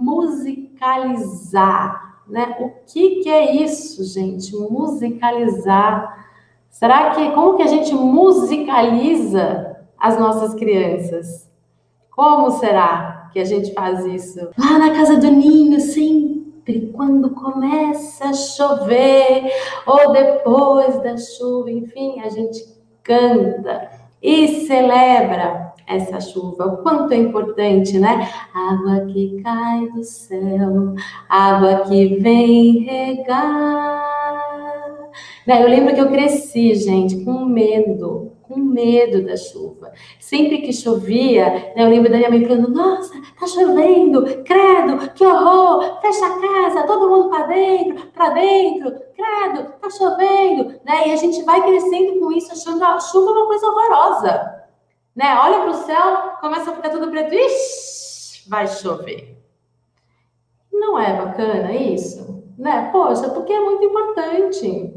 musicalizar, né? O que é isso, gente? Musicalizar. Como que a gente musicaliza as nossas crianças? Como será que a gente faz isso? Lá na casa do ninho, sempre quando começa a chover, ou depois da chuva, enfim, a gente canta e celebra essa chuva. O quanto é importante, né? Água que cai do céu, água que vem regar. Eu lembro que eu cresci, gente, com medo da chuva. Sempre que chovia, eu lembro da minha mãe falando: nossa, tá chovendo, credo, que horror, fecha a casa, todo mundo para dentro, credo, tá chovendo, E a gente vai crescendo com isso, achando a chuva uma coisa horrorosa, Olha para o céu, começa a ficar tudo preto, ixi, vai chover. Não é bacana isso, Poxa, porque é muito importante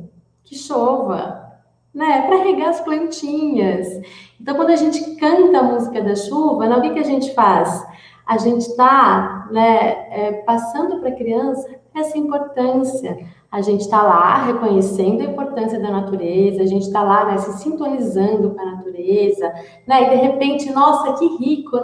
que chova, para regar as plantinhas. Então, quando a gente canta a música da chuva, o que a gente faz? A gente está passando para a criança essa importância. A gente está lá reconhecendo a importância da natureza, a gente está lá se sintonizando com a natureza, e de repente, nossa, que rico,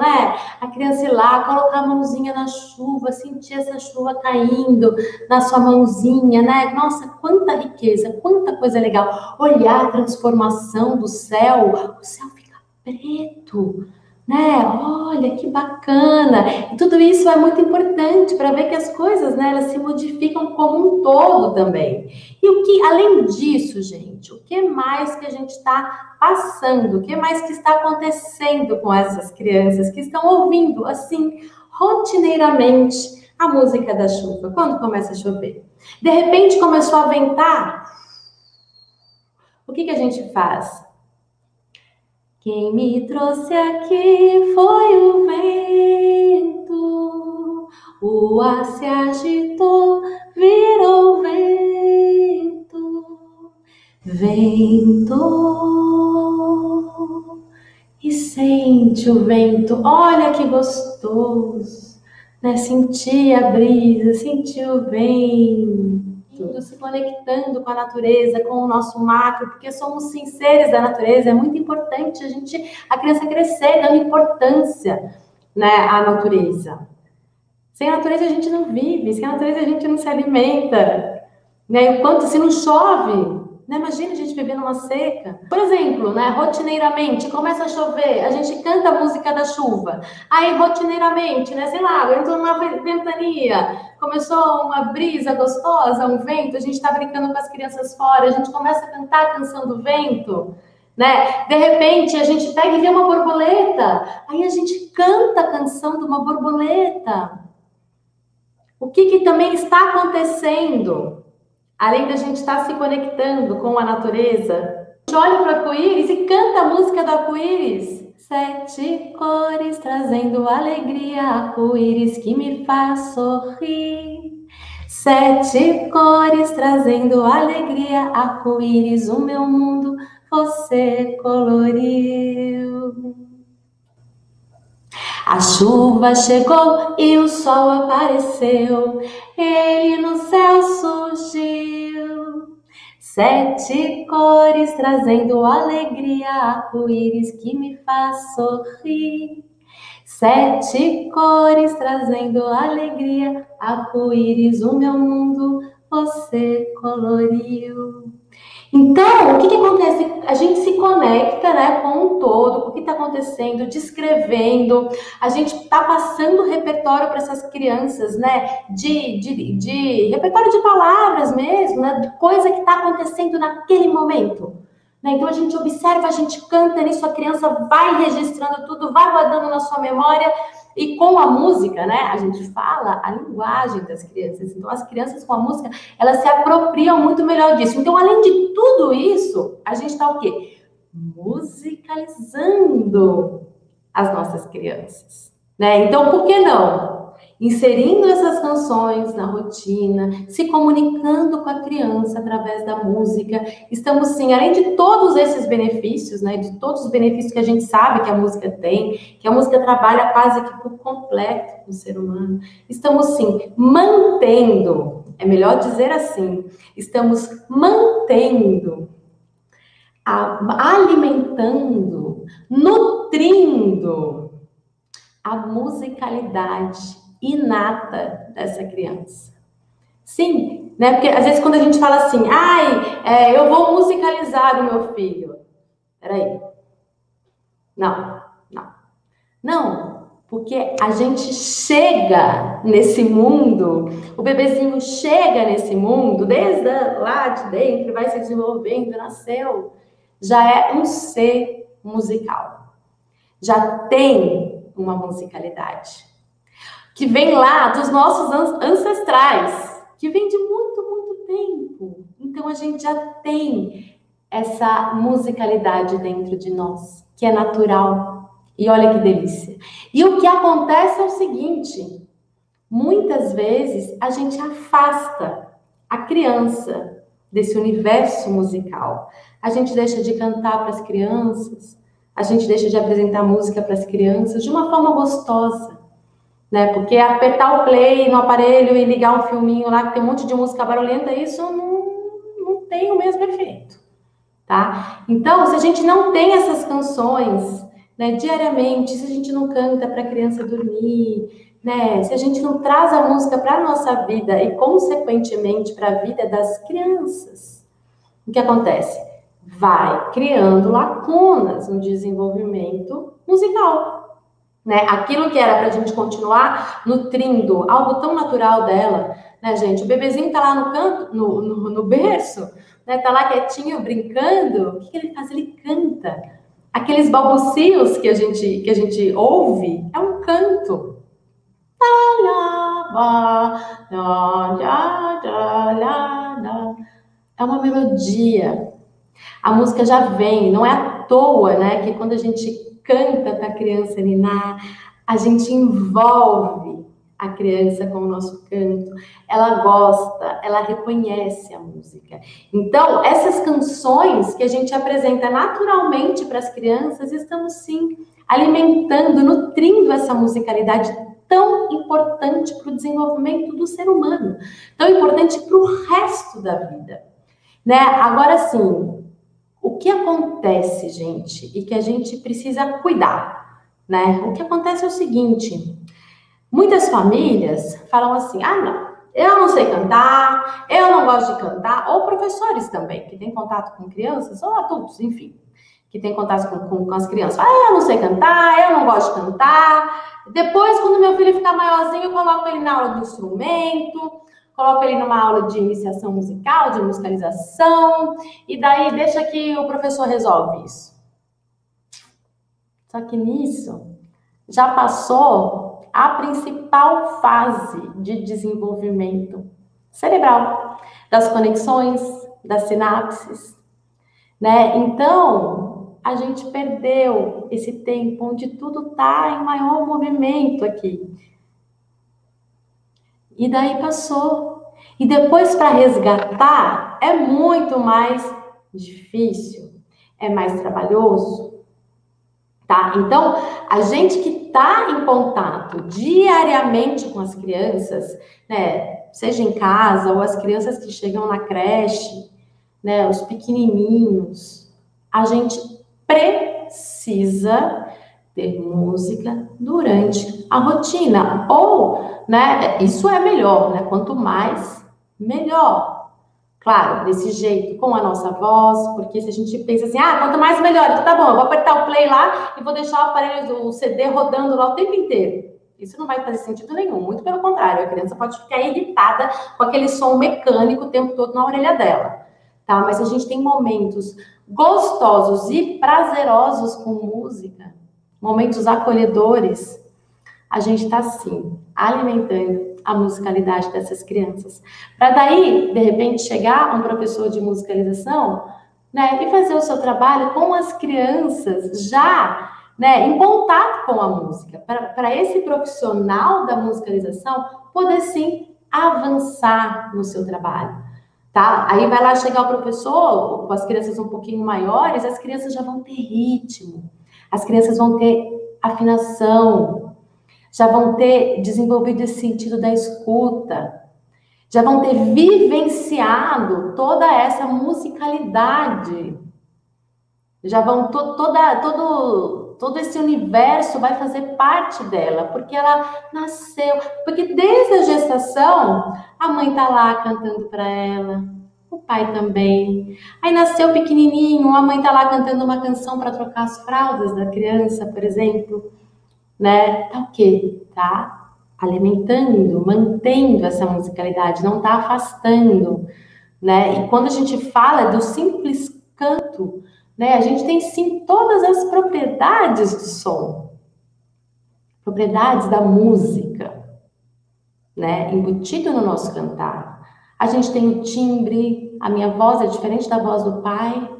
A criança ir lá, colocar a mãozinha na chuva, sentir essa chuva caindo na sua mãozinha, Nossa, quanta riqueza, quanta coisa legal. Olhar a transformação do céu, o céu fica preto, Olha que bacana. E tudo isso é muito importante para ver que as coisas, elas se modificam como um todo também. E além disso, gente, o que mais que a gente está passando? O que mais que está acontecendo com essas crianças que estão ouvindo, assim, rotineiramente a música da chuva, quando começa a chover? De repente começou a ventar. O que a gente faz? Quem me trouxe aqui foi o vento, o ar se agitou, virou vento, ventou e sente o vento. Olha que gostoso, sentir a brisa, sentir o vento, se conectando com a natureza, com o nosso macro, porque somos sim seres da natureza. É muito importante a criança crescer dando importância, à natureza. Sem a natureza a gente não vive, sem a natureza a gente não se alimenta, O quanto se não chove, imagina a gente viver numa seca. Por exemplo, rotineiramente começa a chover, a gente canta a música da chuva. Aí, rotineiramente, sei lá, entrou numa ventania, começou uma brisa gostosa, um vento, a gente está brincando com as crianças fora, a gente começa a cantar a canção do vento, De repente, a gente pega e vê uma borboleta, aí a gente canta a canção de uma borboleta. O que também está acontecendo? Além da gente estar se conectando com a natureza, olha para o arco-íris e canta a música do arco-íris. 7 cores trazendo alegria, arco-íris que me faz sorrir. 7 cores trazendo alegria, arco-íris, o meu mundo você coloriu. A chuva chegou e o sol apareceu, ele no céu surgiu. 7 cores trazendo alegria, arco-íris que me faz sorrir. 7 cores trazendo alegria, arco-íris, o meu mundo você coloriu. Então, o que acontece? A gente se conecta, com um todo, com o que está acontecendo, descrevendo, a gente está passando repertório para essas crianças, de repertório de palavras mesmo, de coisa que está acontecendo naquele momento. Então, a gente observa, a gente canta nisso, a criança vai registrando tudo, vai guardando na sua memória. E com a música, a gente fala a linguagem das crianças. Então, as crianças com a música, elas se apropriam muito melhor disso. Então, além de tudo isso, a gente está o quê? Musicalizando as nossas crianças, Então, por que não inserindo essas canções na rotina, se comunicando com a criança através da música. Estamos, sim, além de todos esses benefícios, né, de todos os benefícios que a gente sabe que a música tem, que a música trabalha quase que por completo com o ser humano, estamos, sim, mantendo, é melhor dizer assim, estamos mantendo, alimentando, nutrindo a musicalidade inata dessa criança. Sim, né? Porque às vezes quando a gente fala assim, eu vou musicalizar o meu filho. Peraí. Não, porque a gente chega nesse mundo, o bebezinho chega nesse mundo, desde lá de dentro, vai se desenvolvendo, nasceu, já é um ser musical. Já tem uma musicalidade que vem lá dos nossos ancestrais, que vem de muito, muito tempo. Então, a gente já tem essa musicalidade dentro de nós, que é natural. E olha que delícia. E o que acontece é o seguinte, muitas vezes a gente afasta a criança desse universo musical. A gente deixa de cantar para as crianças, a gente deixa de apresentar música para as crianças de uma forma gostosa. Né? Porque apertar o play no aparelho e ligar um filminho lá que tem um monte de música barulhenta, isso não tem o mesmo efeito, tá? Então, se a gente não tem essas canções, né, diariamente, se a gente não canta para a criança dormir, né, se a gente não traz a música para a nossa vida e, consequentemente, para a vida das crianças, o que acontece? Vai criando lacunas no desenvolvimento musical. Né? Aquilo que era para a gente continuar nutrindo algo tão natural dela, né, gente? O bebezinho tá lá no canto, no berço, né? Tá lá quietinho, brincando. O que ele faz? Ele canta. Aqueles balbucios que a gente ouve é um canto. É uma melodia. A música já vem, não é à toa, né? Que quando a gente canta para a criança ninar, a gente envolve a criança com o nosso canto, ela gosta, ela reconhece a música. Então, essas canções que a gente apresenta naturalmente para as crianças, estamos sim alimentando, nutrindo essa musicalidade tão importante para o desenvolvimento do ser humano, tão importante para o resto da vida. Né? Agora sim, o que acontece, gente, e que a gente precisa cuidar, né? O que acontece é o seguinte, muitas famílias falam assim, não, eu não sei cantar, eu não gosto de cantar, ou professores também, que têm contato com crianças, ou adultos, enfim, que têm contato com as crianças. Eu não sei cantar, eu não gosto de cantar, depois, quando meu filho ficar maiorzinho, eu coloco ele na aula de instrumento, coloco ele numa aula de iniciação musical, de musicalização, e daí deixa que o professor resolve isso. Só que nisso já passou a principal fase de desenvolvimento cerebral, das conexões, das sinapses, né? Então, a gente perdeu esse tempo onde tudo está em maior movimento aqui. E daí passou. E depois, para resgatar, é muito mais difícil, é mais trabalhoso, tá? Então, a gente que está em contato diariamente com as crianças, né, seja em casa ou as crianças que chegam na creche, né, os pequenininhos, a gente precisa ter música durante a rotina. Ou, né, isso é melhor, né? Quanto mais, melhor. Claro, desse jeito, com a nossa voz, porque se a gente pensa assim, quanto mais melhor, então tá bom, eu vou apertar o play lá e vou deixar o aparelho, o CD rodando lá o tempo inteiro. Isso não vai fazer sentido nenhum, muito pelo contrário, a criança pode ficar irritada com aquele som mecânico o tempo todo na orelha dela, tá? Mas a gente tem momentos gostosos e prazerosos com música, momentos acolhedores, a gente está, sim, alimentando a musicalidade dessas crianças. Para daí, de repente, chegar um professor de musicalização, né, e fazer o seu trabalho com as crianças já né, em contato com a música, para esse profissional da musicalização poder sim avançar no seu trabalho, tá? Aí vai lá chegar o professor com as crianças um pouquinho maiores, as crianças já vão ter ritmo, as crianças vão ter afinação, já vão ter desenvolvido esse sentido da escuta, já vão ter vivenciado toda essa musicalidade, já vão todo esse universo vai fazer parte dela, porque ela nasceu, porque desde a gestação a mãe tá lá cantando para ela, o pai também. Aí nasceu pequenininho, a mãe tá lá cantando uma canção para trocar as fraldas da criança, por exemplo, né? Tá o quê? Tá alimentando, mantendo essa musicalidade, não tá afastando, né? E quando a gente fala do simples canto, né, a gente tem sim todas as propriedades do som, propriedades da música, né, embutido no nosso cantar. A gente tem o timbre, a minha voz é diferente da voz do pai,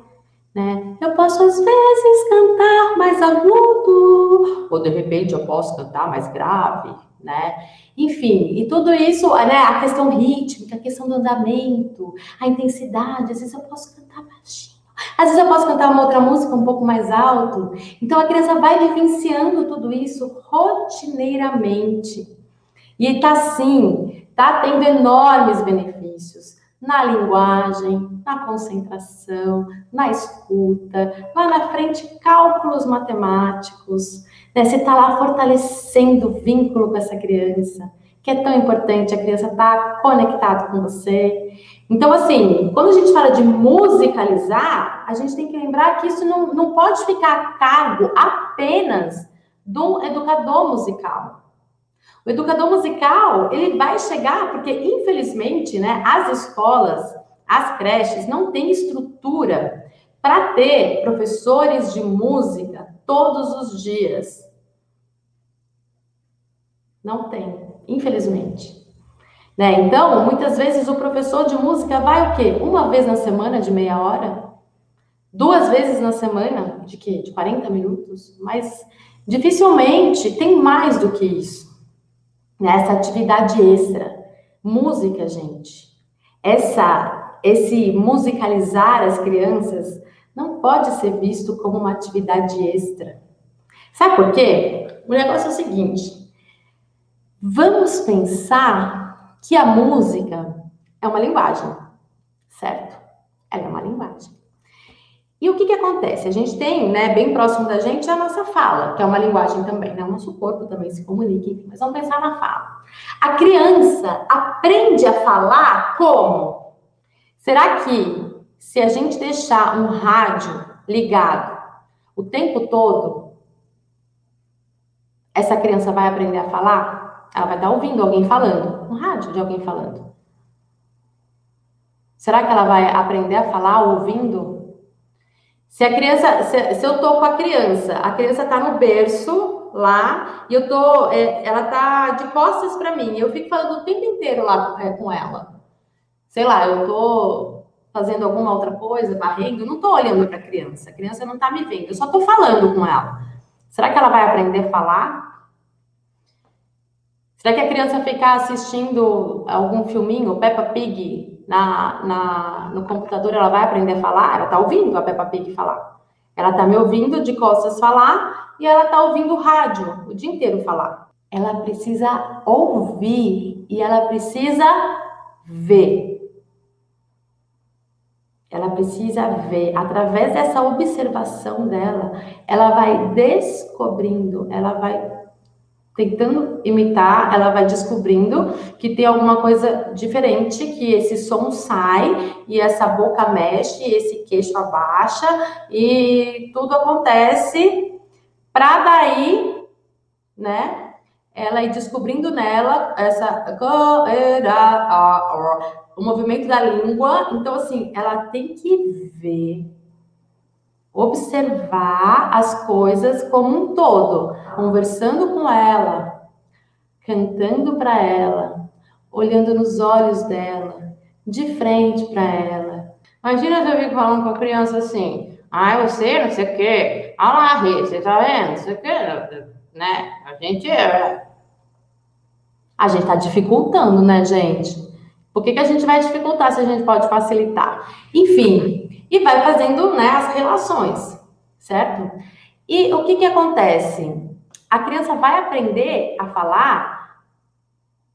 né? Eu posso às vezes cantar mais agudo, ou de repente eu posso cantar mais grave, né? Enfim, e tudo isso, né? A questão rítmica, a questão do andamento, a intensidade, às vezes eu posso cantar baixinho, às vezes eu posso cantar uma outra música um pouco mais alto. Então a criança vai vivenciando tudo isso rotineiramente. E tá sim, tá tendo enormes benefícios na linguagem, na concentração, na escuta, lá na frente, cálculos matemáticos, né? Você tá lá fortalecendo o vínculo com essa criança, que é tão importante, a criança tá conectada com você. Então, assim, quando a gente fala de musicalizar, a gente tem que lembrar que isso não pode ficar a cargo apenas do educador musical. O educador musical, ele vai chegar, porque infelizmente, né, as escolas, as creches não têm estrutura para ter professores de música todos os dias. Não tem, infelizmente. Né? Então, muitas vezes o professor de música vai o quê? Uma vez na semana de meia hora? 2 vezes na semana de quê? De 40 minutos? Mas dificilmente tem mais do que isso. Essa atividade extra. Música, gente. Esse musicalizar as crianças não pode ser visto como uma atividade extra. Sabe por quê? O negócio é o seguinte. Vamos pensar que a música é uma linguagem, certo? Ela é uma linguagem. E o que acontece? A gente tem, né, bem próximo da gente, a nossa fala, que é uma linguagem também, né? O nosso corpo também se comunica, enfim, mas vamos pensar na fala. A criança aprende a falar como? Será que se a gente deixar um rádio ligado o tempo todo, essa criança vai aprender a falar? Ela vai estar ouvindo alguém falando, um rádio de alguém falando. Será que ela vai aprender a falar ouvindo? Se eu tô com a criança tá no berço lá e ela tá de costas para mim, eu fico falando o tempo inteiro lá com ela. Sei lá, eu tô fazendo alguma outra coisa, varrendo, não tô olhando para a criança não tá me vendo, eu só tô falando com ela. Será que ela vai aprender a falar? Será que a criança ficar assistindo algum filminho, Peppa Pig, no computador, ela vai aprender a falar? Ela tá ouvindo a Peppa Pig falar. Ela tá me ouvindo de costas falar e ela tá ouvindo o rádio o dia inteiro falar. Ela precisa ouvir e ela precisa ver. Ela precisa ver. Através dessa observação dela, ela vai descobrindo, ela vai tentando imitar, ela vai descobrindo que tem alguma coisa diferente, que esse som sai e essa boca mexe, e esse queixo abaixa e tudo acontece para daí, né, ela ir descobrindo nela o movimento da língua. Então, assim, ela tem que ver, observar as coisas como um todo, conversando com ela, cantando para ela, olhando nos olhos dela, de frente para ela. Imagina se eu fico falando com a criança assim: Ah, você não sei o quê. Ah lá, Rê, você tá vendo? Não sei o quê, né? A gente tá dificultando, né, gente? Por que que a gente vai dificultar se a gente pode facilitar? Enfim, e vai fazendo, né, as relações, certo? E o que que acontece? A criança vai aprender a falar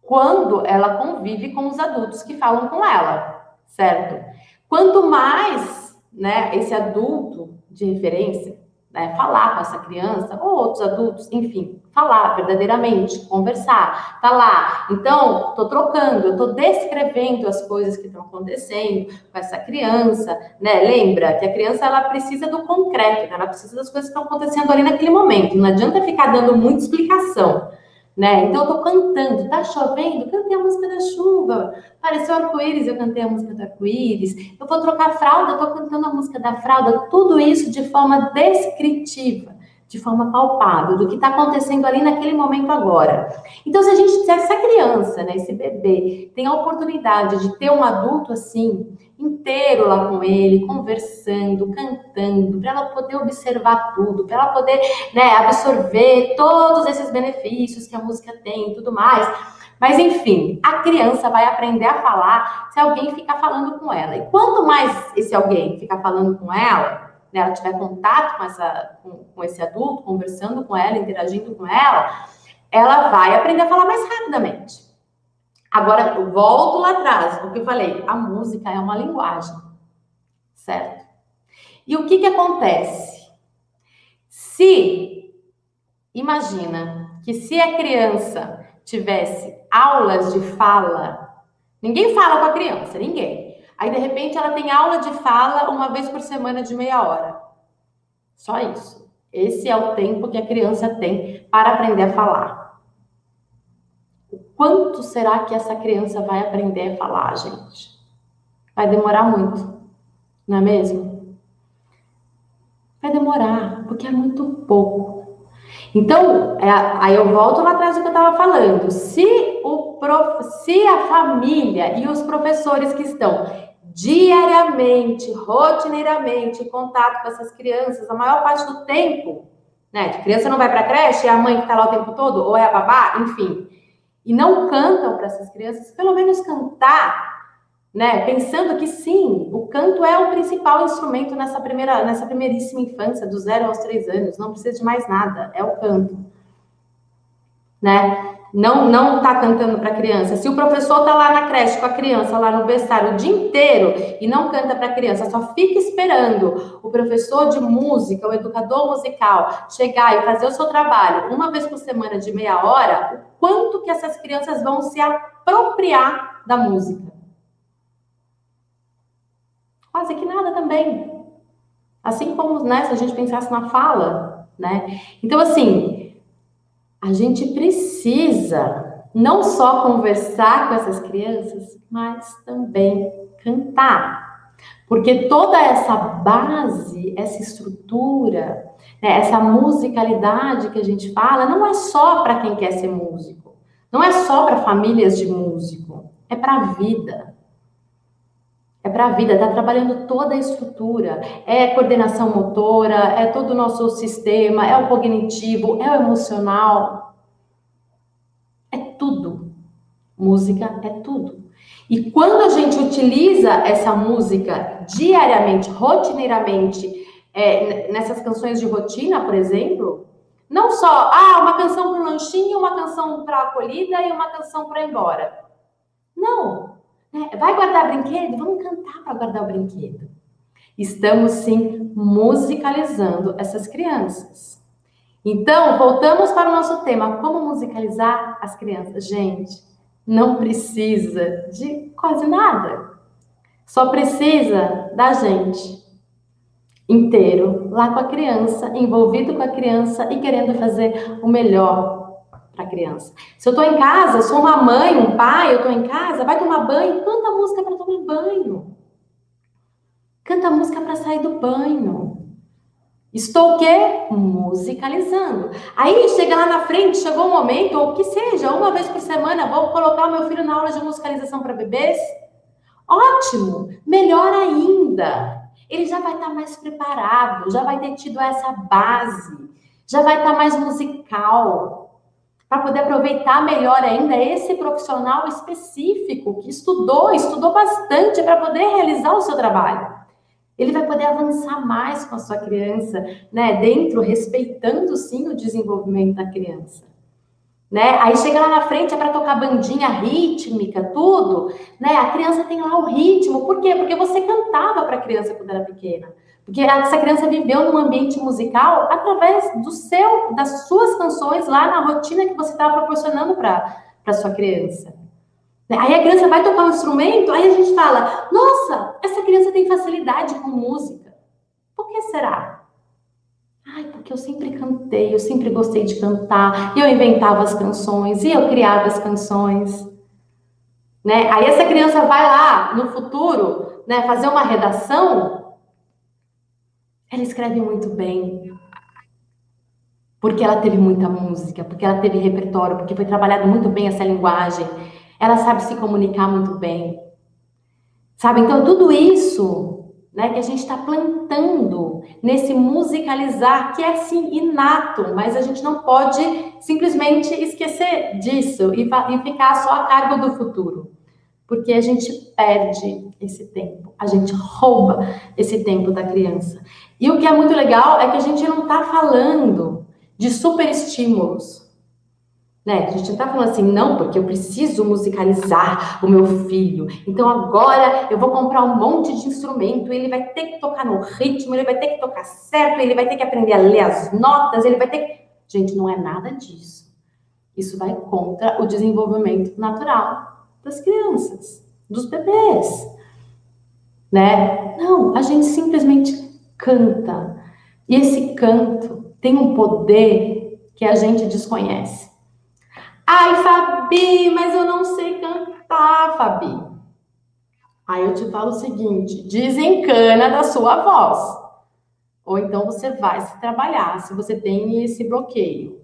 quando ela convive com os adultos que falam com ela, certo? Quanto mais, né, esse adulto de referência, né, falar com essa criança, ou outros adultos, enfim, falar verdadeiramente, conversar, tá lá. Então, tô trocando, eu tô descrevendo as coisas que estão acontecendo com essa criança, né? Lembra que a criança, ela precisa do concreto, né? Ela precisa das coisas que estão acontecendo ali naquele momento. Não adianta ficar dando muita explicação, né? Então, eu tô cantando, tá chovendo, cantei a música da chuva. Apareceu arco-íris, eu cantei a música do arco-íris. Eu vou trocar fralda, eu tô cantando a música da fralda. Tudo isso de forma descritiva, de forma palpável, do que está acontecendo ali naquele momento agora. Então, se essa criança, né, esse bebê, tem a oportunidade de ter um adulto assim, inteiro lá com ele, conversando, cantando, para ela poder observar tudo, para ela poder, né, absorver todos esses benefícios que a música tem e tudo mais. Mas, enfim, a criança vai aprender a falar se alguém ficar falando com ela. E quanto mais esse alguém ficar falando com ela, né, ela tiver contato com esse adulto, conversando com ela, interagindo com ela vai aprender a falar mais rapidamente. Agora, eu volto lá atrás, porque eu falei, a música é uma linguagem, certo? E o que que acontece? Imagina que se a criança tivesse aulas de fala, ninguém fala com a criança, ninguém. Aí, de repente, ela tem aula de fala uma vez por semana de meia hora. Só isso. Esse é o tempo que a criança tem para aprender a falar. O quanto será que essa criança vai aprender a falar, gente? Vai demorar muito, não é mesmo? Vai demorar, porque é muito pouco. Então, aí eu volto lá atrás do que eu estava falando. Se a família e os professores que estão diariamente, rotineiramente em contato com essas crianças, a maior parte do tempo, né? A criança não vai para a creche, é a mãe que está lá o tempo todo, ou é a babá, enfim. E não cantam para essas crianças, pelo menos cantar, né? Pensando que sim, o canto é o principal instrumento nessa primeiríssima infância, do 0 aos 3 anos, não precisa de mais nada, é o canto, né? Não tá cantando para a criança. Se o professor tá lá na creche com a criança, lá no berçário, o dia inteiro e não canta para a criança, só fica esperando o professor de música, o educador musical, chegar e fazer o seu trabalho uma vez por semana de meia hora, o quanto que essas crianças vão se apropriar da música? Quase que nada também. Assim como, né, se a gente pensasse na fala, né? Então, assim, a gente precisa não só conversar com essas crianças, mas também cantar. Porque toda essa base, essa estrutura, né, essa musicalidade que a gente fala, não é só para quem quer ser músico. Não é só para famílias de músico. É para a vida. É para a vida, está trabalhando toda a estrutura, é coordenação motora, é todo o nosso sistema, é o cognitivo, é o emocional, é tudo. Música é tudo. E quando a gente utiliza essa música diariamente, rotineiramente, nessas canções de rotina, por exemplo, não só, uma canção para o lanchinho, uma canção para a acolhida e uma canção para ir embora. Não. Vai guardar brinquedo? Vamos cantar para guardar o brinquedo. Estamos, sim, musicalizando essas crianças. Então, voltamos para o nosso tema, como musicalizar as crianças. Gente, não precisa de quase nada. Só precisa da gente inteiro, lá com a criança, envolvido com a criança e querendo fazer o melhor para a criança. Se eu estou em casa, sou uma mãe, um pai, eu estou em casa, vai tomar banho, canta música para tomar banho. Canta música para sair do banho. Estou o quê? Musicalizando. Aí chega lá na frente, chegou um momento, ou que seja, uma vez por semana, vou colocar o meu filho na aula de musicalização para bebês. Ótimo! Melhor ainda. ele já vai estar mais preparado, já vai ter tido essa base, já vai estar mais musical, para poder aproveitar melhor ainda esse profissional específico que estudou bastante para poder realizar o seu trabalho. Ele vai poder avançar mais com a sua criança, né? Dentro, respeitando sim o desenvolvimento da criança. Né? Aí chega lá na frente, é para tocar bandinha rítmica, tudo, né? A criança tem lá o ritmo. Por quê? Porque você cantava para a criança quando era pequena. Porque essa criança viveu num ambiente musical através das suas canções lá na rotina que você estava proporcionando para a sua criança. Aí a criança vai tocar um instrumento, aí a gente fala, nossa, essa criança tem facilidade com música. Por que será? Ai, porque eu sempre cantei, eu sempre gostei de cantar, e eu inventava as canções, e eu criava as canções. Né? Aí essa criança vai lá, no futuro, né, fazer uma redação, ela escreve muito bem. Porque ela teve muita música, porque ela teve repertório, porque foi trabalhado muito bem essa linguagem. Ela sabe se comunicar muito bem. Sabe? Então, tudo isso, né, que a gente está plantando nesse musicalizar, que é, sim, inato, mas a gente não pode simplesmente esquecer disso e ficar só a cargo do futuro. Porque a gente perde esse tempo, a gente rouba esse tempo da criança. E o que é muito legal é que a gente não está falando de super estímulos. Né? A gente não está falando assim, não, porque eu preciso musicalizar o meu filho. Então agora eu vou comprar um monte de instrumento, ele vai ter que tocar no ritmo, ele vai ter que tocar certo, ele vai ter que aprender a ler as notas, ele vai ter que... Gente, não é nada disso. Isso vai contra o desenvolvimento natural das crianças, dos bebês. Né? Não, a gente simplesmente canta. E esse canto tem um poder que a gente desconhece. Ai, Fabi, mas eu não sei cantar, Fabi. Aí eu te falo o seguinte, desencana da sua voz. Ou então você vai se trabalhar, se você tem esse bloqueio,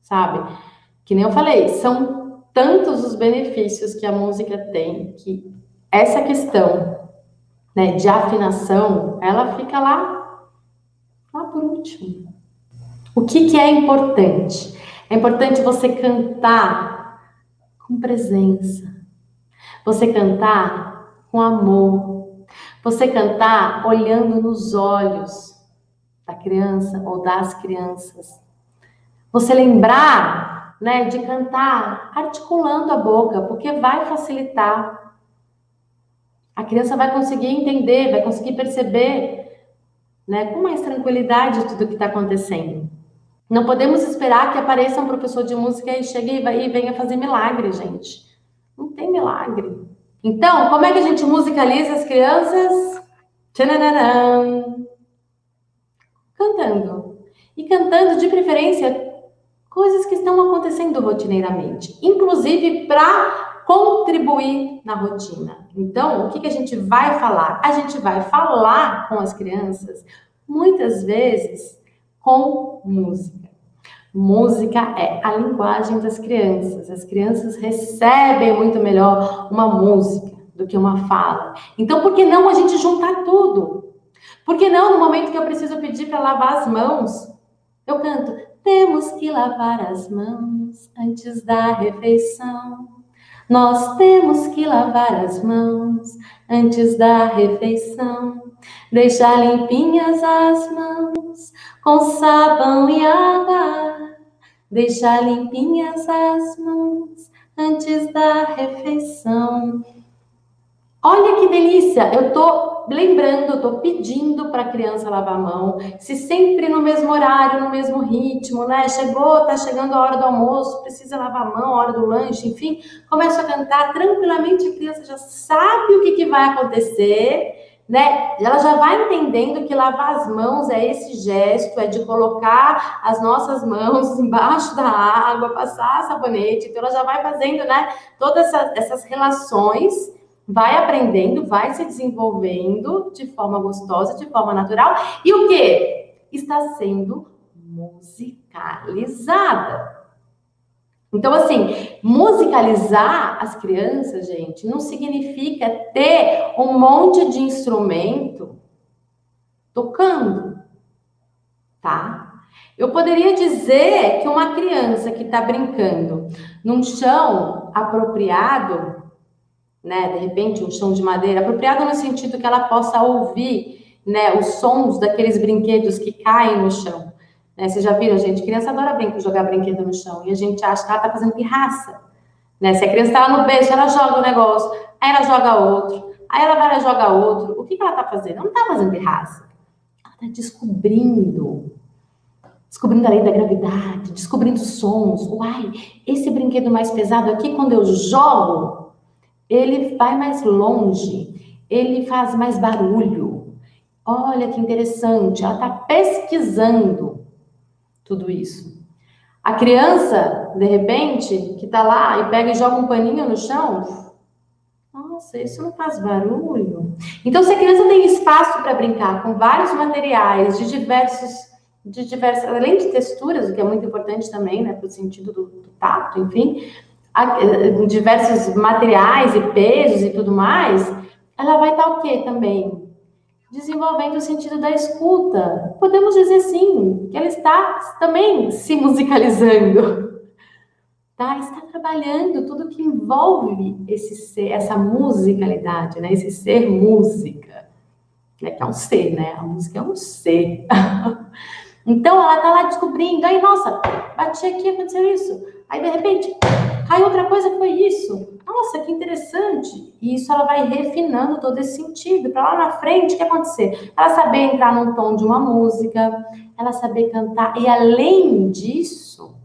sabe? Que nem eu falei, são tantos os benefícios que a música tem, que essa questão, né, de afinação, ela fica lá por último. O que é importante? É importante você cantar com presença. Você cantar com amor. Você cantar olhando nos olhos da criança ou das crianças. Você lembrar, né, de cantar articulando a boca, porque vai facilitar. A criança vai conseguir entender, vai conseguir perceber, né, com mais tranquilidade tudo o que está acontecendo. Não podemos esperar que apareça um professor de música e chegue e venha fazer milagre, gente. Não tem milagre. Então, como é que a gente musicaliza as crianças? Tchananã! Cantando. E cantando, de preferência, coisas que estão acontecendo rotineiramente. Inclusive para contribuir na rotina. Então, o que a gente vai falar? A gente vai falar com as crianças, muitas vezes, com música. Música é a linguagem das crianças. As crianças recebem muito melhor uma música do que uma fala. Então, por que não a gente juntar tudo? Por que não, no momento que eu preciso pedir para lavar as mãos, eu canto, temos que lavar as mãos antes da refeição. Nós temos que lavar as mãos antes da refeição. Deixar limpinhas as mãos com sabão e água. Deixar limpinhas as mãos antes da refeição. Olha que delícia! Eu tô lembrando, eu tô pedindo para a criança lavar a mão, se sempre no mesmo horário, no mesmo ritmo, né? Tá chegando a hora do almoço, precisa lavar a mão, a hora do lanche, enfim. Começo a cantar tranquilamente, a criança já sabe o que vai acontecer, né? Ela já vai entendendo que lavar as mãos é esse gesto, é de colocar as nossas mãos embaixo da água, passar sabonete, então ela já vai fazendo, né, todas essas relações, vai aprendendo, vai se desenvolvendo de forma gostosa, de forma natural, e o quê? Está sendo musicalizada. Então, assim, musicalizar as crianças, gente, não significa ter um monte de instrumento tocando, tá? Eu poderia dizer que uma criança que está brincando num chão apropriado, né, de repente um chão de madeira, apropriado no sentido que ela possa ouvir, né, os sons daqueles brinquedos que caem no chão. Né? Vocês já viram, gente? Criança adora jogar brinquedo no chão e a gente acha que ela está fazendo pirraça. Né? Se a criança está lá no berço, ela joga o negócio, aí ela joga outro, aí ela vai lá jogar outro. O que ela está fazendo? Ela não está fazendo pirraça. Ela está descobrindo a lei da gravidade, descobrindo sons. Uai, esse brinquedo mais pesado aqui, quando eu jogo, ele vai mais longe, ele faz mais barulho. Olha que interessante, ela está pesquisando tudo isso. A criança, de repente, que está lá e pega e joga um paninho no chão, nossa, isso não faz barulho. Então, se a criança tem espaço para brincar com vários materiais de diversas, além de texturas, o que é muito importante também, né, para o sentido do tato, enfim, diversos materiais e pesos e tudo mais, ela vai estar o quê também? Desenvolvendo o sentido da escuta. Podemos dizer sim, que ela está também se musicalizando. Tá? Está trabalhando tudo que envolve essa musicalidade, né? Esse ser música. Né? Que é um ser, né? A música é um ser. Então, ela está lá descobrindo. Aí, nossa, bati aqui, aconteceu isso. Aí, de repente, caiu outra coisa, foi isso. Nossa, que interessante. E isso ela vai refinando todo esse sentido. Para lá na frente, o que acontecer? Ela saber entrar num tom de uma música, ela saber cantar. E, além disso,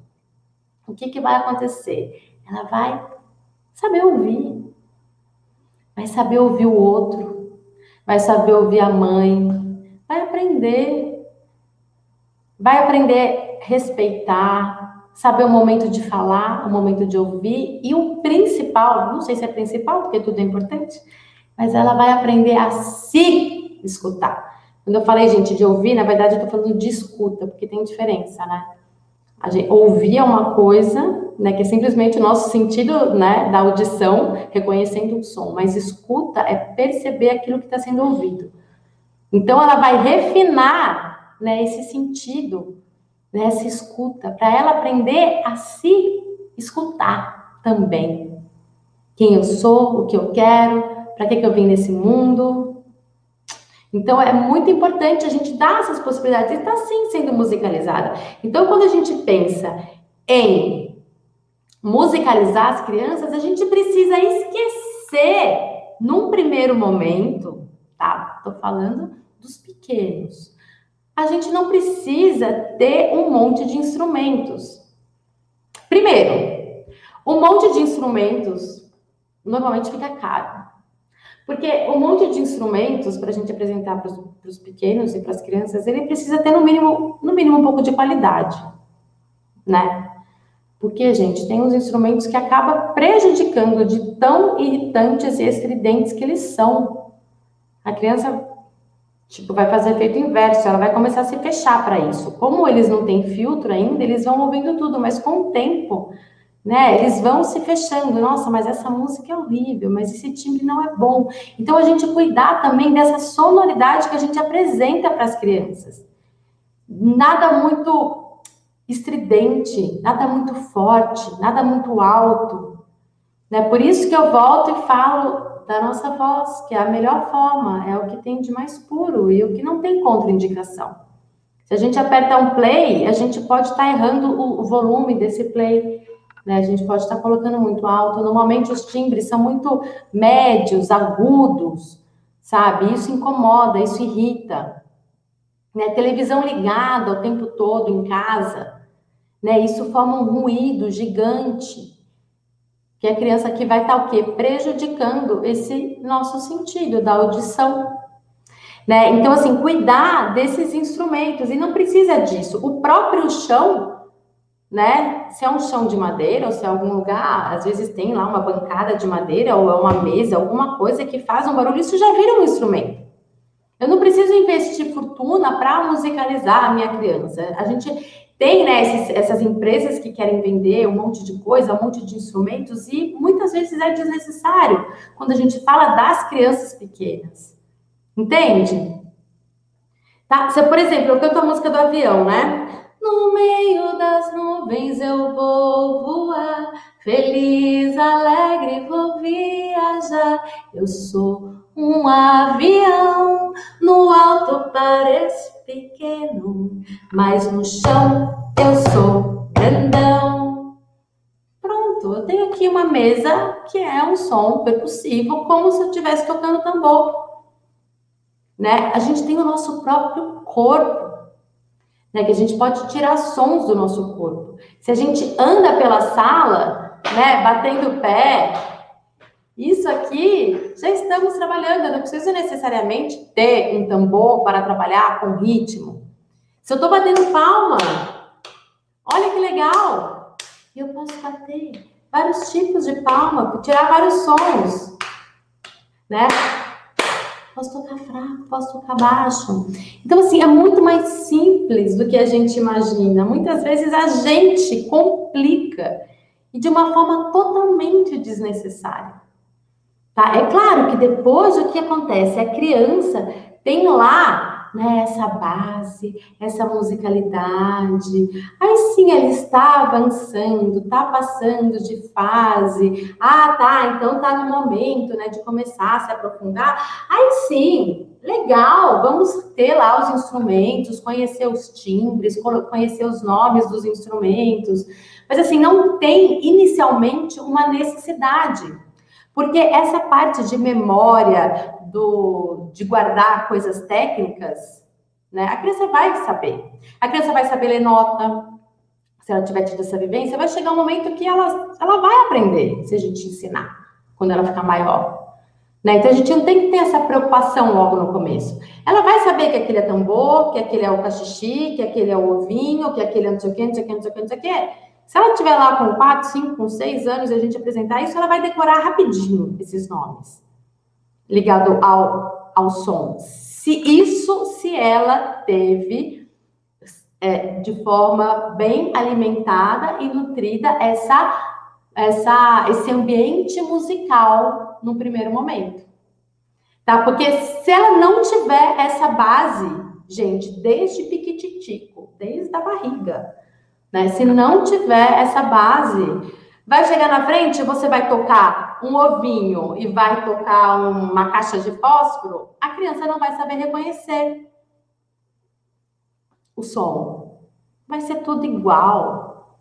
o que vai acontecer? Ela vai saber ouvir. Vai saber ouvir o outro. Vai saber ouvir a mãe. Vai aprender a respeitar, saber o momento de falar, o momento de ouvir, e o principal, não sei se é principal, porque tudo é importante, mas ela vai aprender a se escutar. Quando eu falei, gente, de ouvir, na verdade eu tô falando de escuta, porque tem diferença, né? Ouvir é uma coisa, né, que é simplesmente o nosso sentido, né, da audição, reconhecendo o som, mas escuta é perceber aquilo que está sendo ouvido. Então, ela vai refinar, né, esse sentido, né, essa escuta, para ela aprender a se escutar também. Quem eu sou, o que eu quero, para que eu vim nesse mundo. Então, é muito importante a gente dar essas possibilidades. E está, sim, sendo musicalizada. Então, quando a gente pensa em musicalizar as crianças, a gente precisa esquecer, num primeiro momento, tá? Estou falando dos pequenos. A gente não precisa ter um monte de instrumentos. Primeiro, um monte de instrumentos normalmente fica caro. Porque um monte de instrumentos para a gente apresentar para os pequenos e para as crianças, ele precisa ter no mínimo um pouco de qualidade, né? Porque, gente, tem uns instrumentos que acabam prejudicando de tão irritantes e estridentes que eles são. A criança, vai fazer efeito inverso, ela vai começar a se fechar para isso. Como eles não têm filtro ainda, eles vão ouvindo tudo, mas com o tempo, né, eles vão se fechando. Nossa, mas essa música é horrível, mas esse timbre não é bom. Então, a gente cuidar também dessa sonoridade que a gente apresenta para as crianças. Nada muito estridente, nada muito forte, nada muito alto. Né? Por isso que eu volto e falo da nossa voz, que é a melhor forma, é o que tem de mais puro e o que não tem contraindicação. Se a gente aperta um play, a gente pode estar errando o volume desse play, né? A gente pode estar colocando muito alto. Normalmente os timbres são muito médios, agudos, sabe? Isso incomoda, isso irrita. Né? Televisão ligada o tempo todo em casa, né? Isso forma um ruído gigante, que a criança aqui vai estar o quê? Prejudicando esse nosso sentido da audição. Né? Então, assim, cuidar desses instrumentos, e não precisa disso. O próprio chão, né? Se é um chão de madeira, ou se é algum lugar, às vezes tem lá uma bancada de madeira, ou é uma mesa, alguma coisa que faz um barulho, isso já vira um instrumento. Eu não preciso investir fortuna para musicalizar a minha criança. A gente tem, né, essas empresas que querem vender um monte de coisa, um monte de instrumentos, e muitas vezes é desnecessário quando a gente fala das crianças pequenas. Entende? Tá? Se, por exemplo, eu canto a música do avião, né? No meio das nuvens eu vou voar, feliz, alegre, vou viajar. Eu sou um avião, no alto pareço pequeno, mas no chão eu sou grandão. Pronto, eu tenho aqui uma mesa que é um som percussivo, como se eu estivesse tocando tambor. Né? A gente tem o nosso próprio corpo, né? Que a gente pode tirar sons do nosso corpo. Se a gente anda pela sala, né, batendo o pé, isso aqui já estamos trabalhando. Eu não preciso necessariamente ter um tambor para trabalhar com ritmo. Se eu estou batendo palma, olha que legal! Eu posso bater vários tipos de palma, tirar vários sons, né? Posso tocar fraco, posso tocar baixo. Então, assim, é muito mais simples do que a gente imagina. Muitas vezes a gente complica e de uma forma totalmente desnecessária. Tá? É claro que depois o que acontece? A criança tem lá, né, essa base, essa musicalidade. Aí sim, ela está avançando, está passando de fase. Ah, tá, então tá no momento, né, de começar a se aprofundar. Aí sim, legal, vamos ter lá os instrumentos, conhecer os timbres, conhecer os nomes dos instrumentos. Mas assim, não tem inicialmente uma necessidade. Porque essa parte de memória, de guardar coisas técnicas, né, a criança vai saber. A criança vai saber ler nota. Se ela tiver tido essa vivência, vai chegar um momento que ela vai aprender, se a gente ensinar, quando ela ficar maior. Né? Então, a gente não tem que ter essa preocupação logo no começo. Ela vai saber que aquele é tambor, que aquele é o cachixi, que aquele é o ovinho, que aquele é não sei o quê, não sei o quê, não sei o quê, não sei o quê. Se ela estiver lá com 4, 5, com 6 anos e a gente apresentar isso, ela vai decorar rapidinho esses nomes, ligado ao som. Se ela teve, de forma bem alimentada e nutrida, esse ambiente musical no primeiro momento. Tá? Porque se ela não tiver essa base, gente, desde piquititico, desde a barriga, né? Se não tiver essa base, vai chegar na frente, você vai tocar um ovinho e vai tocar uma caixa de fósforo, a criança não vai saber reconhecer o som. Vai ser tudo igual.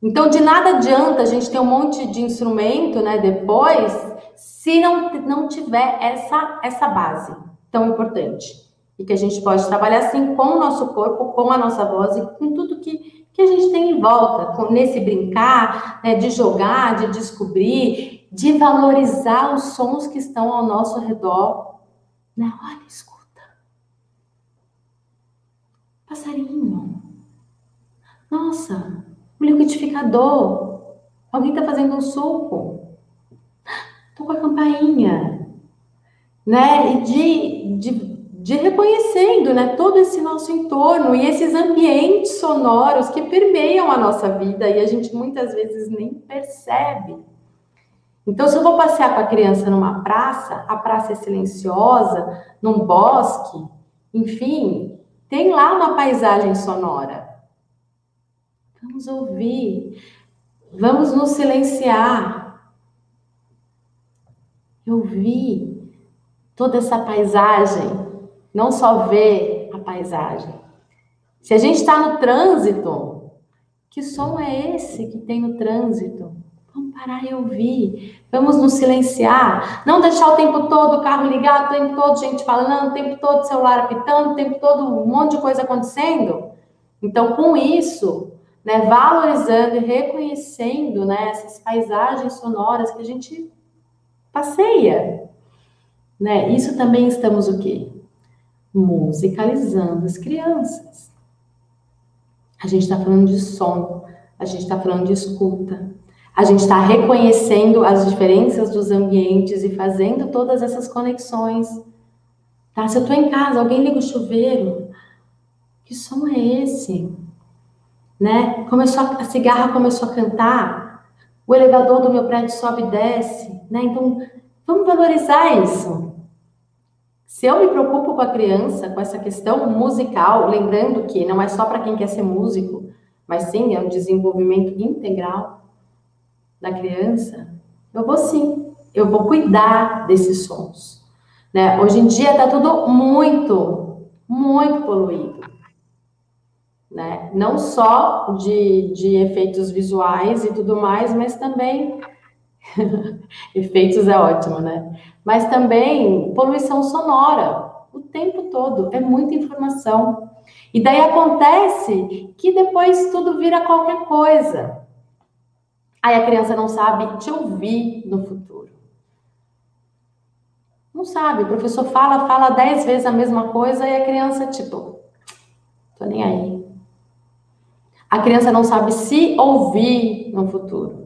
Então, de nada adianta a gente ter um monte de instrumento, né, depois, se não tiver essa base tão importante. E que a gente pode trabalhar assim com o nosso corpo, com a nossa voz e com tudo que a gente tem em volta, nesse brincar, né, de jogar, de descobrir, de valorizar os sons que estão ao nosso redor. Né? Olha, escuta. Passarinho. Nossa, um liquidificador. Alguém está fazendo um suco. Tô com a campainha. Né? E de reconhecendo, né, todo esse nosso entorno e esses ambientes sonoros que permeiam a nossa vida e a gente muitas vezes nem percebe. Então, se eu vou passear com a criança numa praça, a praça é silenciosa, num bosque, enfim, tem lá uma paisagem sonora. Vamos ouvir, vamos nos silenciar. Eu vi toda essa paisagem. Não só ver a paisagem. Se a gente está no trânsito, que som é esse que tem no trânsito? Vamos parar e ouvir. Vamos nos silenciar. Não deixar o tempo todo o carro ligado, o tempo todo gente falando, o tempo todo o celular apitando, o tempo todo um monte de coisa acontecendo. Então, com isso, né, valorizando e reconhecendo, né, essas paisagens sonoras que a gente passeia. Né? Isso também estamos o quê? Musicalizando as crianças. A gente está falando de som, a gente está falando de escuta, a gente está reconhecendo as diferenças dos ambientes e fazendo todas essas conexões. Tá? Se eu estou em casa, alguém liga o chuveiro, que som é esse? Né? A cigarra começou a cantar, o elevador do meu prédio sobe e desce, né? Então, vamos valorizar isso. Se eu me preocupo com a criança, com essa questão musical, lembrando que não é só para quem quer ser músico, mas sim, é um desenvolvimento integral da criança, eu vou cuidar desses sons, né? Hoje em dia está tudo muito, muito poluído, né? Não só de efeitos visuais e tudo mais, mas também efeitos é ótimo, né? Mas também poluição sonora o tempo todo, é muita informação. E daí acontece que depois tudo vira qualquer coisa. Aí a criança não sabe te ouvir no futuro. Não sabe, o professor fala 10 vezes a mesma coisa e a criança, tipo, tô nem aí. A criança não sabe se ouvir no futuro,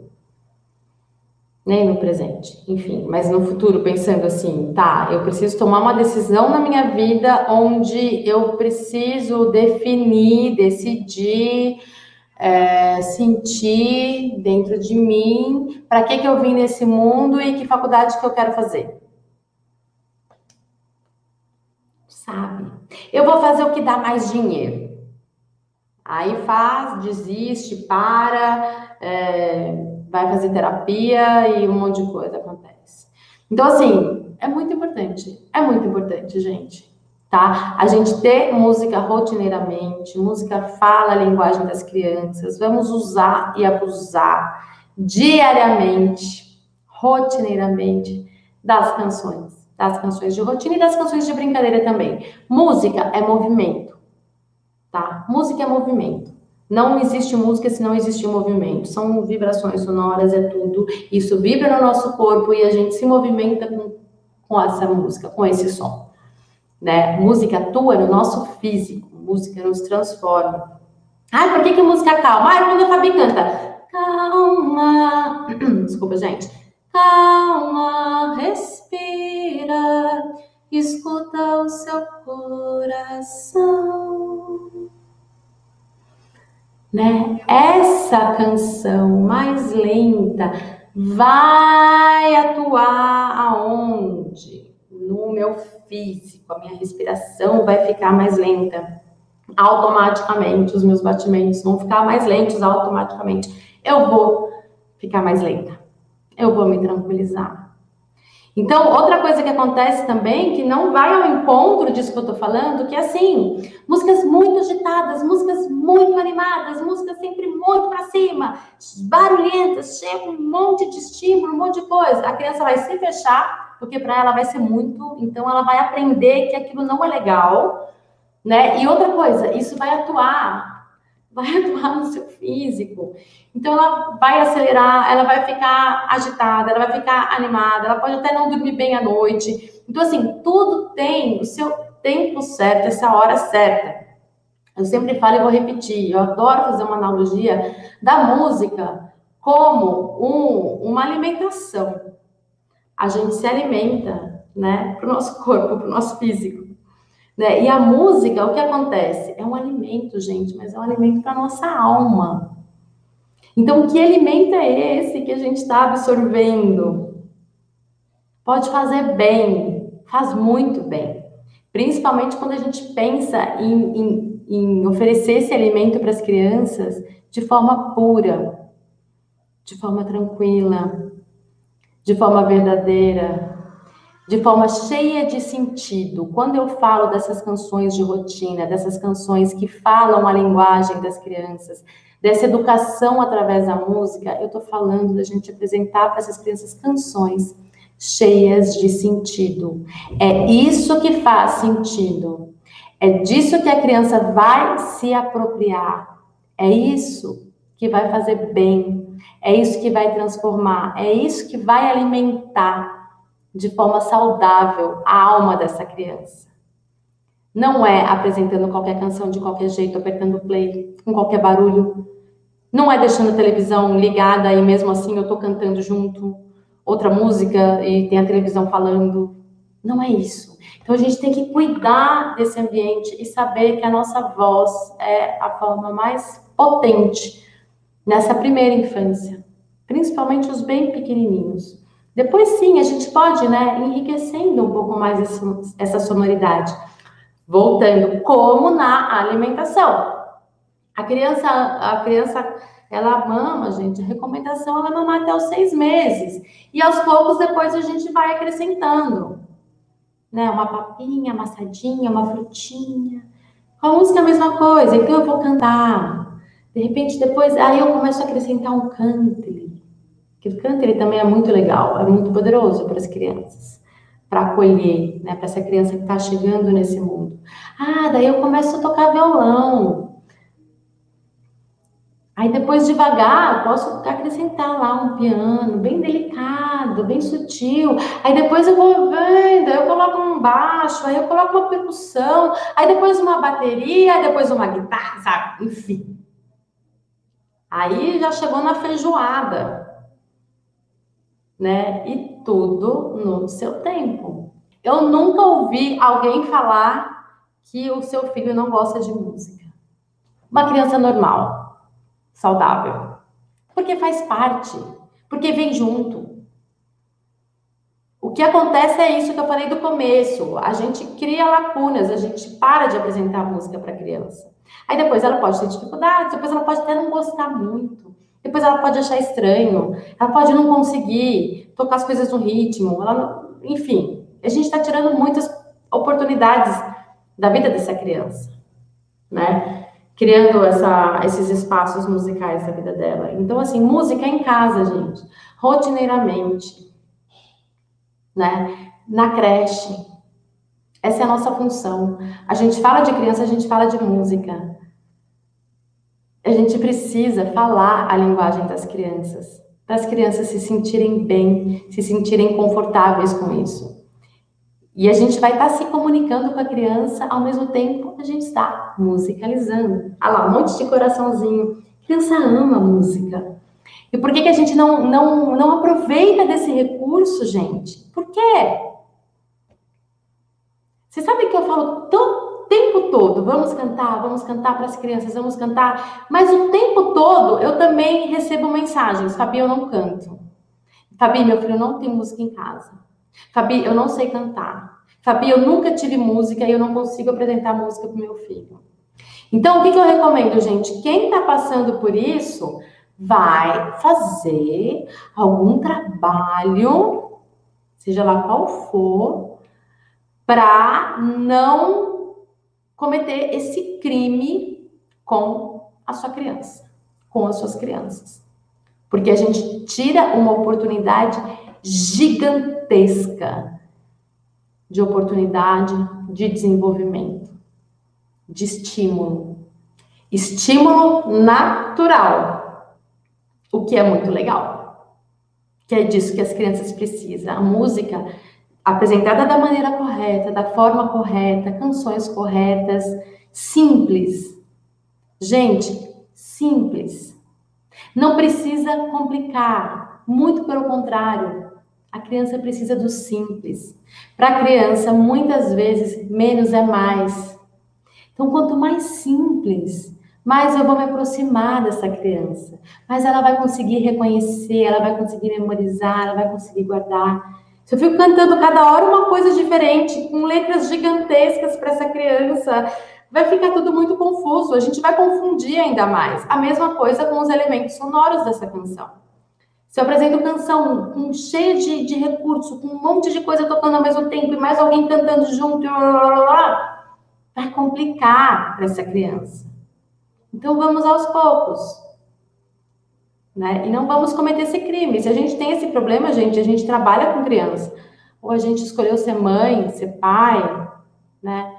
nem no presente, enfim, mas no futuro pensando assim, tá, eu preciso tomar uma decisão na minha vida onde eu preciso definir, decidir, sentir dentro de mim para que eu vim nesse mundo e que faculdade que eu quero fazer. Sabe? Eu vou fazer o que dá mais dinheiro. Aí faz, desiste, para, vai fazer terapia e um monte de coisa acontece. Então, assim, é muito importante, gente, tá? A gente ter música rotineiramente, música fala a linguagem das crianças, vamos usar e abusar diariamente, rotineiramente, das canções de rotina e das canções de brincadeira também. Música é movimento. Tá? Música é movimento. Não existe música se não existe movimento. São vibrações sonoras, é tudo. Isso vibra no nosso corpo e a gente se movimenta com essa música, com esse som. Né? Música atua no nosso físico. Música nos transforma. Ai, por que música calma? Ai, quando a Fabi canta. Calma. Desculpa, gente. Calma, respira. Escuta o seu coração. Né? Essa canção mais lenta vai atuar aonde? No meu físico, a minha respiração vai ficar mais lenta. Automaticamente, os meus batimentos vão ficar mais lentos automaticamente. Eu vou ficar mais lenta. Eu vou me tranquilizar. Então, outra coisa que acontece também, que não vai ao encontro disso que eu tô falando, que é assim, músicas muito agitadas, músicas muito animadas, músicas sempre muito para cima, barulhentas, cheia com um monte de estímulo, um monte de coisa. A criança vai se fechar, porque para ela vai ser muito, então ela vai aprender que aquilo não é legal, né? E outra coisa, isso vai atuar no seu físico. Então ela vai acelerar, ela vai ficar agitada, ela vai ficar animada, ela pode até não dormir bem à noite. Então assim, tudo tem o seu tempo certo, essa hora certa. Eu sempre falo e vou repetir, eu adoro fazer uma analogia da música como uma alimentação. A gente se alimenta, né, para o nosso corpo, para o nosso físico. Né? E a música, o que acontece? É um alimento, gente, mas é um alimento para a nossa alma. Então, que alimento é esse que a gente está absorvendo? Pode fazer bem, faz muito bem. Principalmente quando a gente pensa em oferecer esse alimento para as crianças de forma pura, de forma tranquila, de forma verdadeira, de forma cheia de sentido. Quando eu falo dessas canções de rotina, dessas canções que falam a linguagem das crianças, dessa educação através da música, eu estou falando da gente apresentar para essas crianças canções cheias de sentido. É isso que faz sentido. É disso que a criança vai se apropriar. É isso que vai fazer bem. É isso que vai transformar. É isso que vai alimentar de forma saudável a alma dessa criança. Não é apresentando qualquer canção de qualquer jeito, apertando play, com qualquer barulho. Não é deixando a televisão ligada e mesmo assim eu tô cantando junto outra música e tem a televisão falando. Não é isso. Então a gente tem que cuidar desse ambiente e saber que a nossa voz é a forma mais potente nessa primeira infância. Principalmente os bem pequenininhos. Depois, sim, a gente pode, né, enriquecendo um pouco mais essa sonoridade. Voltando, como na alimentação. A criança, ela mama, gente, a recomendação é ela mamar até os 6 meses. E aos poucos, depois, a gente vai acrescentando, né, uma papinha amassadinha, uma frutinha. Com a música é a mesma coisa, então eu vou cantar. De repente, depois, aí eu começo a acrescentar um country. Que o country também é muito legal, é muito poderoso para as crianças, para acolher, né, para essa criança que está chegando nesse mundo. Ah, daí eu começo a tocar violão. Aí depois, devagar, posso acrescentar lá um piano bem delicado, bem sutil. Aí depois eu vou vendo, aí eu coloco um baixo, aí eu coloco uma percussão, aí depois uma bateria, aí depois uma guitarra, sabe? Enfim. Aí já chegou na feijoada, né? E tudo no seu tempo. Eu nunca ouvi alguém falar que o seu filho não gosta de música. Uma criança normal, saudável. Porque faz parte, porque vem junto. O que acontece é isso que eu falei do começo. A gente cria lacunas, a gente para de apresentar música para a criança. Aí depois ela pode ter dificuldades, depois ela pode até não gostar muito. Depois ela pode achar estranho, ela pode não conseguir tocar as coisas no ritmo, enfim. A gente está tirando muitas oportunidades da vida dessa criança, né? Criando esses espaços musicais da vida dela. Então, assim, música em casa, gente, rotineiramente, né? Na creche. Essa é a nossa função. A gente fala de criança, a gente fala de música. A gente precisa falar a linguagem das crianças, para as crianças se sentirem bem, se sentirem confortáveis com isso. E a gente vai estar se comunicando com a criança ao mesmo tempo que a gente está musicalizando. Ah lá, um monte de coraçãozinho. A criança ama música. E por que a gente não aproveita desse recurso, gente? Por quê? Você sabe que eu falo o tempo todo, vamos cantar para as crianças, vamos cantar. Mas o tempo todo eu também recebo mensagens. Fabi, eu não canto. Fabi, meu filho não tem música em casa. Fabi, eu não sei cantar. Fabi, eu nunca tive música e eu não consigo apresentar música para o meu filho. Então, o que eu recomendo, gente? Quem está passando por isso, vai fazer algum trabalho, seja lá qual for, para não cometer esse crime com a sua criança, com as suas crianças. Porque a gente tira uma oportunidade gigantesca de oportunidade de desenvolvimento, de estímulo. Estímulo natural, o que é muito legal. Que é disso que as crianças precisam. A música apresentada da maneira correta, da forma correta, canções corretas, simples. Gente, simples. Não precisa complicar, muito pelo contrário. A criança precisa do simples. Para a criança, muitas vezes, menos é mais. Então, quanto mais simples, mais eu vou me aproximar dessa criança. Mais ela vai conseguir reconhecer, ela vai conseguir memorizar, ela vai conseguir guardar. Se eu fico cantando cada hora uma coisa diferente, com letras gigantescas para essa criança, vai ficar tudo muito confuso. A gente vai confundir ainda mais. A mesma coisa com os elementos sonoros dessa canção. Se eu apresento canção cheia de recurso, com um monte de coisa tocando ao mesmo tempo, e mais alguém cantando junto, vai complicar para essa criança. Então vamos aos poucos, né? E não vamos cometer esse crime. Se a gente tem esse problema, gente, a gente trabalha com criança. Ou a gente escolheu ser mãe, ser pai, né?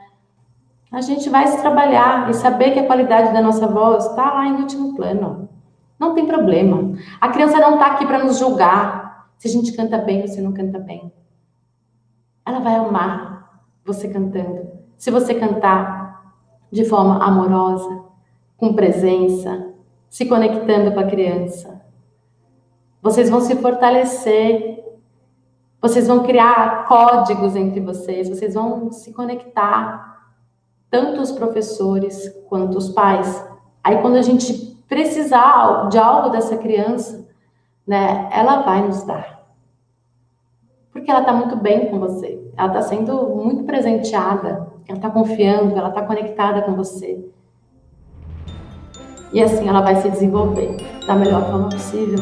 A gente vai se trabalhar e saber que a qualidade da nossa voz está lá em último plano. Não tem problema. A criança não está aqui para nos julgar se a gente canta bem ou se não canta bem. Ela vai amar você cantando. Se você cantar de forma amorosa, com presença, se conectando com a criança. Vocês vão se fortalecer. Vocês vão criar códigos entre vocês. Vocês vão se conectar. Tanto os professores quanto os pais. Aí quando a gente precisar de algo dessa criança, né, ela vai nos dar. porque ela está muito bem com você. Ela está sendo muito presenteada, ela está confiando, ela está conectada com você. E assim ela vai se desenvolver da melhor forma possível.